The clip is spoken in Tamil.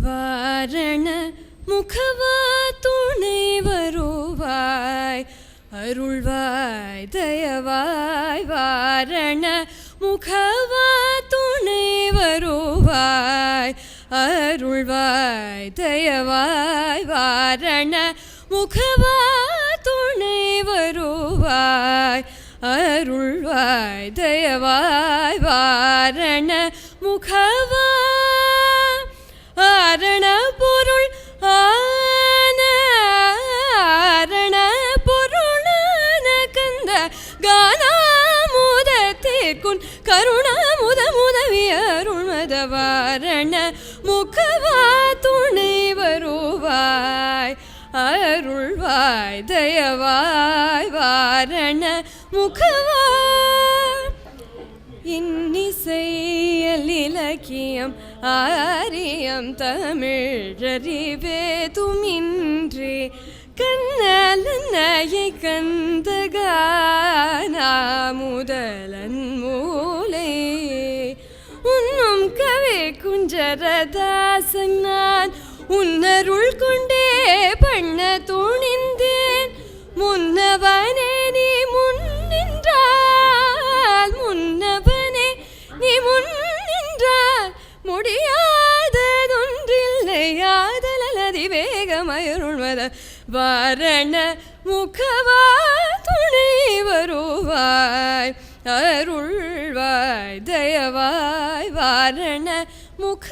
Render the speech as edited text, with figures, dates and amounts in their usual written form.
வாரண முகவா துணை வருவாய் அருள்வாய் தயவாய். வாரண முகவா துணை வருவாய் அருள்வாய் தயவாய். வாரண முகவா துணை வருவாய் அருள்வாய் தயவாய். வாரண முகவா ஆரண பொருள் ஆன ஆரண பொருளான கந்த கானாமுதத்திற்குன் கருணாமுத முதவிய அருள்மத. வாரண முகவா துணை வருவாய் அருள்வாய் தயவாய். வாரண முகவா இன்னிசையல் இலக்கியம் ஆரியம் தமிழறிவே துமின்றே கண்ணலனையை கந்தகானா முதலன் மூலை உன்னும் கவே குஞ்சரதாசன் நான் உன்னருள் கொண்டே பண்ண துணிந்தேன். முன்னவனே நீ முன் நின்றால் முன்னவனே நீ முன் நின்றால் முடியாததொன்றில்லையாதலல் அதிவேகமயருள்வத. வாரண முகவா துணை வருவாய் அருள்வாய் தயவாய். வாரண முக